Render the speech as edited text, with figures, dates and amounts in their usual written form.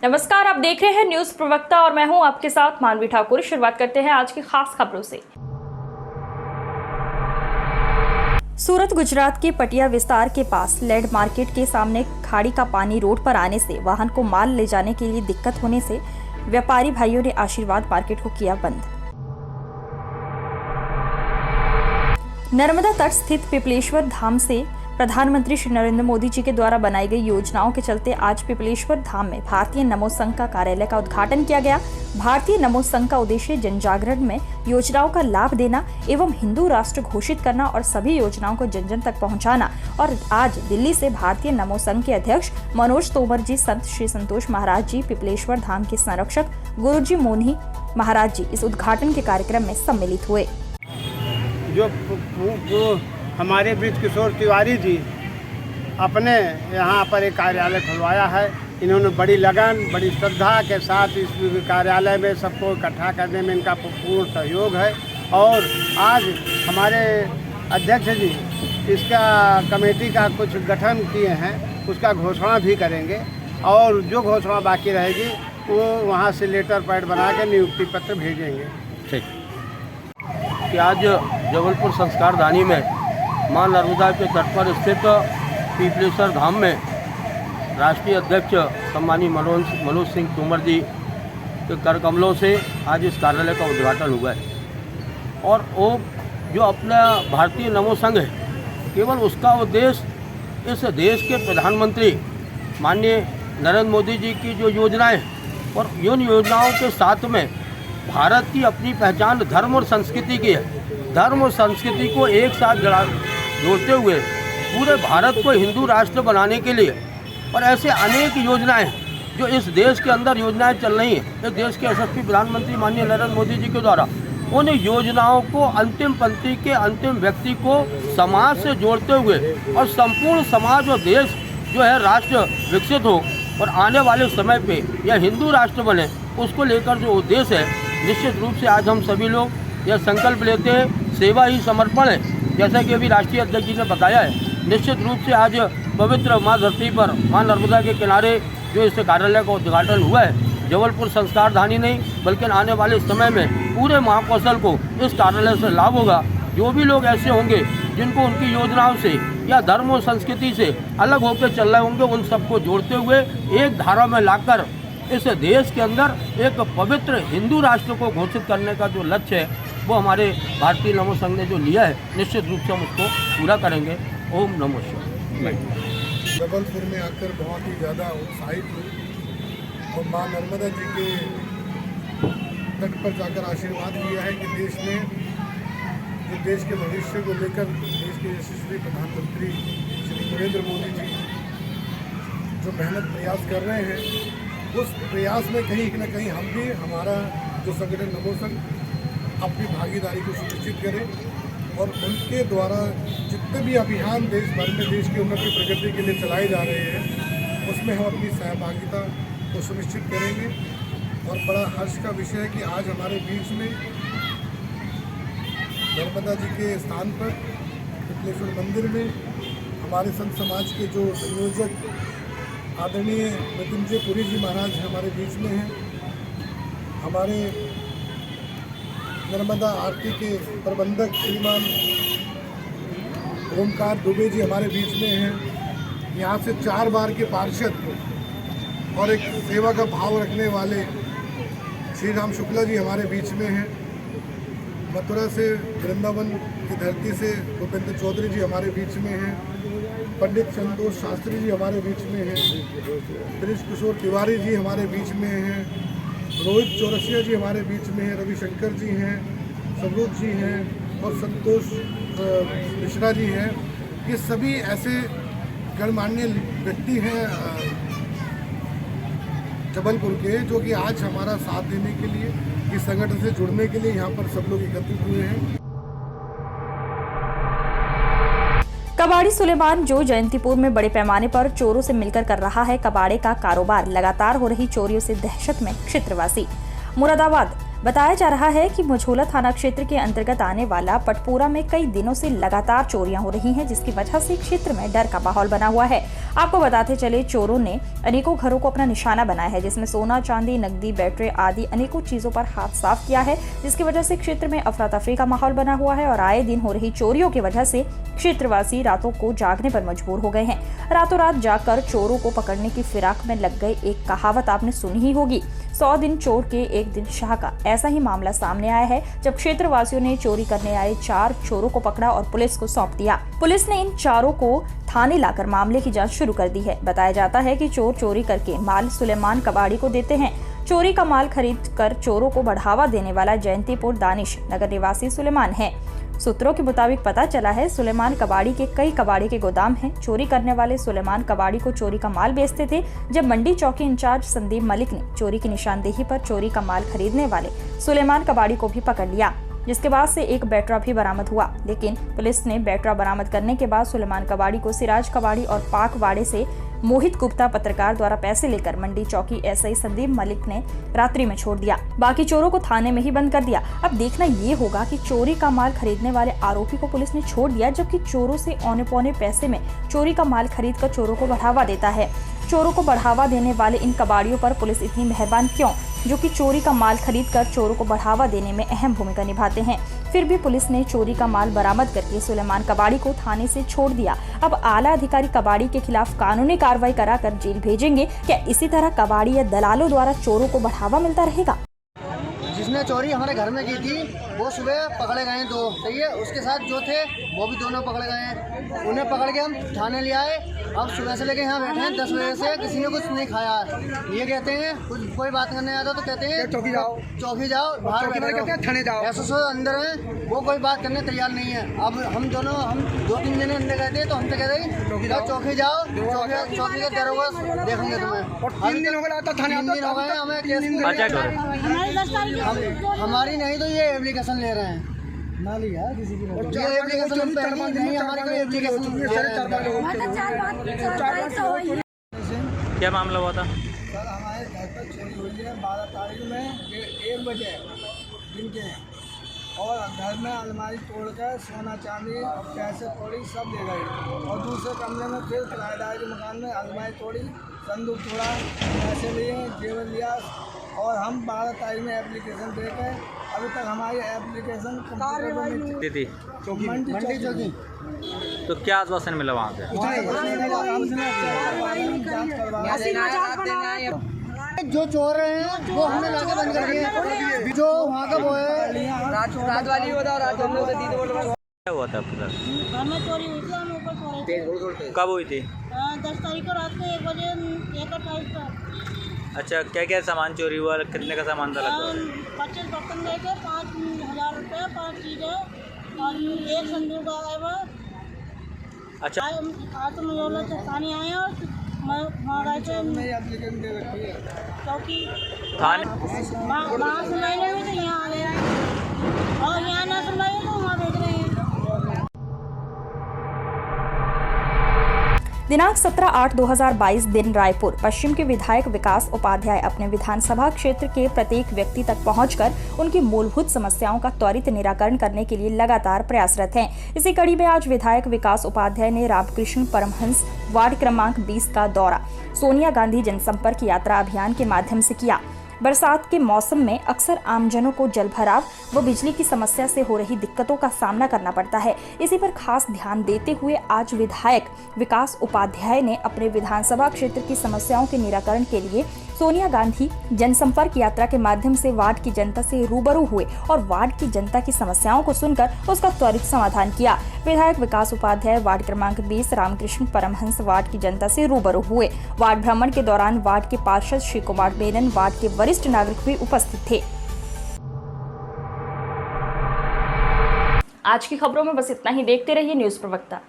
नमस्कार, आप देख रहे हैं न्यूज प्रवक्ता और मैं हूं आपके साथ मानवी ठाकुर। शुरुआत करते हैं आज की खास खबरों से। सूरत गुजरात के पटिया विस्तार के पास लेड मार्केट के सामने खाड़ी का पानी रोड पर आने से वाहन को माल ले जाने के लिए दिक्कत होने से व्यापारी भाइयों ने आशीर्वाद मार्केट को किया बंद। नर्मदा तट स्थित पिपलेश्वर धाम से प्रधानमंत्री श्री नरेंद्र मोदी जी के द्वारा बनाई गई योजनाओं के चलते आज पिपलेश्वर धाम में भारतीय नमो संघ का कार्यालय का उद्घाटन किया गया। भारतीय नमो संघ का उद्देश्य जनजागरण में योजनाओं का लाभ देना एवं हिंदू राष्ट्र घोषित करना और सभी योजनाओं को जन जन तक पहुंचाना। और आज दिल्ली से भारतीय नमो संघ के अध्यक्ष मनोज तोमर जी, संत श्री संतोष महाराज जी, पिपलेश्वर धाम के संरक्षक गुरु जी मोनी महाराज जी इस उद्घाटन के कार्यक्रम में सम्मिलित हुए। जो हमारे ब्रिज किशोर तिवारी जी अपने यहाँ पर एक कार्यालय खुलवाया है। इन्होंने बड़ी लगन, बड़ी श्रद्धा के साथ इस कार्यालय में सबको इकट्ठा करने में इनका पूर्ण सहयोग है। और आज हमारे अध्यक्ष जी इसका कमेटी का कुछ गठन किए हैं, उसका घोषणा भी करेंगे और जो घोषणा बाकी रहेगी वो वहाँ से लेटर पैड बना के नियुक्ति पत्र भेजेंगे। ठीक कि आज जबलपुर संस्कार धानी में मां नर्मदा के तट पर स्थित पिपलेश्वर धाम में राष्ट्रीय अध्यक्ष सम्मानीय मनोज सिंह तोमर जी के कर कमलों से आज इस कार्यालय का उद्घाटन हुआ है। और वो जो अपना भारतीय नमो संघ है, केवल उसका उद्देश्य इस देश के प्रधानमंत्री माननीय नरेंद्र मोदी जी की जो योजनाएं और उन योजनाओं के साथ में भारत की अपनी पहचान धर्म और संस्कृति की है। धर्म और संस्कृति को एक साथ जोड़ते हुए पूरे भारत को हिंदू राष्ट्र बनाने के लिए और ऐसे अनेक योजनाएं जो इस देश के अंदर योजनाएं चल रही हैं, इस देश के यशस्वी प्रधानमंत्री माननीय नरेंद्र मोदी जी के द्वारा उन योजनाओं को अंतिम पंक्ति के अंतिम व्यक्ति को समाज से जोड़ते हुए और संपूर्ण समाज और देश जो है राष्ट्र विकसित हो और आने वाले समय पे यह हिंदू राष्ट्र बने, उसको लेकर जो उद्देश्य है, निश्चित रूप से आज हम सभी लोग यह संकल्प लेते हैं। सेवा ही समर्पण है, जैसा कि अभी राष्ट्रीय अध्यक्ष जी ने बताया है। निश्चित रूप से आज पवित्र माँ धरती पर माँ नर्मदा के किनारे जो इस कार्यालय का उद्घाटन हुआ है, जबलपुर संस्कार धानी नहीं बल्कि आने वाले समय में पूरे महाकौशल को इस कार्यालय से लाभ होगा। जो भी लोग ऐसे होंगे जिनको उनकी योजनाओं से या धर्म और संस्कृति से अलग होकर चल रहे होंगे, उन सबको जोड़ते हुए एक धारा में लाकर इस देश के अंदर एक पवित्र हिंदू राष्ट्र को घोषित करने का जो लक्ष्य है वो हमारे भारतीय नमो संघ ने जो लिया है, निश्चित रूप से हम उसको पूरा करेंगे। ओम नमो शिवाय। जबलपुर में आकर बहुत ही ज़्यादा उत्साहित हुई और माँ नर्मदा जी के तट पर जाकर आशीर्वाद लिया है कि देश में जो देश के भविष्य को लेकर देश के यशस्वी प्रधानमंत्री श्री नरेंद्र मोदी जी जो मेहनत प्रयास कर रहे हैं, उस प्रयास में कहीं न कहीं हम भी, हमारा जो संगठन नमो संघ अपनी भागीदारी को सुनिश्चित करें और उनके द्वारा जितने भी अभियान देश भर में देश की उन्नति प्रगति के लिए चलाए जा रहे हैं, उसमें हम अपनी सहभागिता को सुनिश्चित करेंगे। और बड़ा हर्ष का विषय है कि आज हमारे बीच में नर्मदा जी के स्थान पर पिपलेश्वर मंदिर में हमारे संत समाज के जो संयोजक आदरणीय मृत्युंजय पुरी जी महाराज हमारे बीच में हैं। हमारे नर्मदा आरती के प्रबंधक श्रीमान ओमकार दुबे जी हमारे बीच में हैं। यहाँ से 4 बार के पार्षद और एक सेवा का भाव रखने वाले श्री राम शुक्ला जी हमारे बीच में हैं। मथुरा से वृंदावन की धरती से भूपेंद्र चौधरी जी हमारे बीच में हैं। पंडित संतोष शास्त्री जी हमारे बीच में हैं। ब्रिज किशोर तिवारी जी हमारे बीच में हैं। रोहित चौरसिया जी हमारे बीच में हैं। रविशंकर जी हैं, सबरूप जी हैं और संतोष मिश्रा जी हैं। ये सभी ऐसे गणमान्य व्यक्ति हैं जबलपुर के, जो कि आज हमारा साथ देने के लिए, इस संगठन से जुड़ने के लिए यहाँ पर सब लोग एकत्रित हुए हैं। कबाड़ी सुलेमान जो जयंतीपुर में बड़े पैमाने पर चोरों से मिलकर कर रहा है कबाड़े का कारोबार, लगातार हो रही चोरियों से दहशत में क्षेत्रवासी। मुरादाबाद बताया जा रहा है कि मझोला थाना क्षेत्र के अंतर्गत आने वाला पटपुरा में कई दिनों से लगातार चोरियां हो रही हैं, जिसकी वजह से क्षेत्र में डर का माहौल बना हुआ है। आपको बताते चले, चोरों ने अनेकों घरों को अपना निशाना बनाया है, जिसमें सोना, चांदी, नकदी, बैटरी आदि अनेकों चीजों पर हाथ साफ किया है, जिसकी वजह से क्षेत्र में अफरा तफरी का माहौल बना हुआ है और आए दिन हो रही चोरियों की वजह से क्षेत्रवासी रातों को जागने पर मजबूर हो गए हैं। रातों रात जागकर चोरों को पकड़ने की फिराक में लग गए। एक कहावत आपने सुनी ही होगी, 100 दिन चोर के 1 दिन शाह का। ऐसा ही मामला सामने आया है जब क्षेत्रवासियों ने चोरी करने आए 4 चोरों को पकड़ा और पुलिस को सौंप दिया। पुलिस ने इन चारों को थाने लाकर मामले की जांच शुरू कर दी है। बताया जाता है कि चोर चोरी करके माल सुलेमान कबाड़ी को देते हैं। चोरी का माल खरीद कर चोरों को बढ़ावा देने वाला जयंतीपुर दानिश नगर निवासी सुलेमान है। सूत्रों के मुताबिक पता चला है, सुलेमान कबाड़ी के कई कबाड़ी के गोदाम हैं। चोरी करने वाले सुलेमान कबाड़ी को चोरी का माल बेचते थे। जब मंडी चौकी इंचार्ज संदीप मलिक ने चोरी की निशानदेही पर चोरी का माल खरीदने वाले सुलेमान कबाड़ी को भी पकड़ लिया, जिसके बाद से एक बैटरा भी बरामद हुआ। लेकिन पुलिस ने बैटरा बरामद करने के बाद सुलेमान कबाड़ी को सिराज कबाड़ी और पाक वाड़े से मोहित गुप्ता पत्रकार द्वारा पैसे लेकर मंडी चौकी एसआई संदीप मलिक ने रात्रि में छोड़ दिया। बाकी चोरों को थाने में ही बंद कर दिया। अब देखना ये होगा कि चोरी का माल खरीदने वाले आरोपी को पुलिस ने छोड़ दिया, जबकि चोरों से औने पौने पैसे में चोरी का माल खरीद कर चोरों को बढ़ावा देता है। चोरों को बढ़ावा देने वाले इन कबाड़ियों पर पुलिस इतनी मेहरबान क्यों, जो कि चोरी का माल खरीद कर चोरों को बढ़ावा देने में अहम भूमिका निभाते हैं। फिर भी पुलिस ने चोरी का माल बरामद करके सुलेमान कबाड़ी को थाने से छोड़ दिया। अब आला अधिकारी कबाड़ी के खिलाफ कानूनी कार्रवाई कराकर जेल भेजेंगे। क्या इसी तरह कबाड़ी या दलालों द्वारा चोरों को बढ़ावा मिलता रहेगा? जिसने चोरी हमारे घर में की थी वो सुबह पकड़े गए 2, सही है। उसके साथ जो थे वो भी दोनों पकड़े गए हैं। उन्हें पकड़ के हम थाने ले आए। अब सुबह से लेके यहाँ बैठे हैं 10 बजे से, किसी ने कुछ नहीं खाया। ये कहते हैं कुछ कोई बात करने आता तो कहते हैं चौकी जाओ बाहर बैठे थाने जाओ। ऐसा अंदर है, वो कोई बात करने तैयार नहीं है। अब हम 2-3 जने अंदर गए थे तो हमसे कहते हैं चौकी जाओ, चौकी का दरोगा देखेंगे तुम्हें। 3 दिन हो गए हमें हमारी नहीं तो ये एप्लीकेशन ले रहे हैं ना लिया किसी की ये एप्लीकेशन नहीं, हमारी कोई एप्लीकेशन क्या मामला हुआ था? सर हमारे घर पर चोरी हुई है 12 तारीख में 1 बजे दिन के, और घर में अलमारी तोड़कर सोना चांदी और पैसे तोड़ी सब ले गए। और दूसरे कमरे में फिर किराएदार के मकान में अलमारी तोड़ी, संदूक तोड़ा, पैसे लिए, जेवर लिया। और हम 12 तारीख में एप्लीकेशन देकर अभी तक हमारी एप्लीकेशन थी मंडी चौकी। तो क्या आश्वासन मिला वहाँ से? जो चोर रहे हैं वो हमने लाके बंद कर दिए। जो वहाँ का वो है रात वाली क्या हुआ था आपके साथ? घर में चोरी हुई थी, हम ऊपर सो रहे थे। कब हुई थी? 10 तारीख को रात को 1 बजे 1:28 पर। अच्छा, क्या क्या सामान चोरी हुआ? कितने का सामान था लगभग? 25 बर्तन गए थे, 5,000 रुपये, 5 चीज़ें और 1 संदूक आ गए बस। अच्छा, आज तो मुझे से थाने आए और मैं वहाँ गए थे चौकी थाने वहाँ सुनाई नहीं हुई तो यहाँ आ गए, और यहाँ ना सुनाई हुई तो वहाँ भेज रहे हैं। दिनांक 17/8/2022 दिन रायपुर पश्चिम के विधायक विकास उपाध्याय अपने विधानसभा क्षेत्र के प्रत्येक व्यक्ति तक पहुंचकर उनकी मूलभूत समस्याओं का त्वरित निराकरण करने के लिए लगातार प्रयासरत हैं। इसी कड़ी में आज विधायक विकास उपाध्याय ने रामकृष्ण परमहंस वार्ड क्रमांक 20 का दौरा सोनिया गांधी जनसंपर्क यात्रा अभियान के माध्यम से किया। बरसात के मौसम में अक्सर आमजनों को जलभराव व बिजली की समस्या से हो रही दिक्कतों का सामना करना पड़ता है। इसी पर खास ध्यान देते हुए आज विधायक विकास उपाध्याय ने अपने विधानसभा क्षेत्र की समस्याओं के निराकरण के लिए सोनिया गांधी जनसंपर्क यात्रा के माध्यम से वार्ड की जनता से रूबरू हुए और वार्ड की जनता की समस्याओं को सुनकर उसका त्वरित समाधान किया। विधायक विकास उपाध्याय वार्ड क्रमांक 20 रामकृष्ण परमहंस वार्ड की जनता से रूबरू हुए। वार्ड भ्रमण के दौरान वार्ड के पार्षद श्री कुमार मेनन, वार्ड के वरिष्ठ नागरिक भी उपस्थित थे। आज की खबरों में बस इतना ही। देखते रहिए न्यूज़ प्रवक्ता।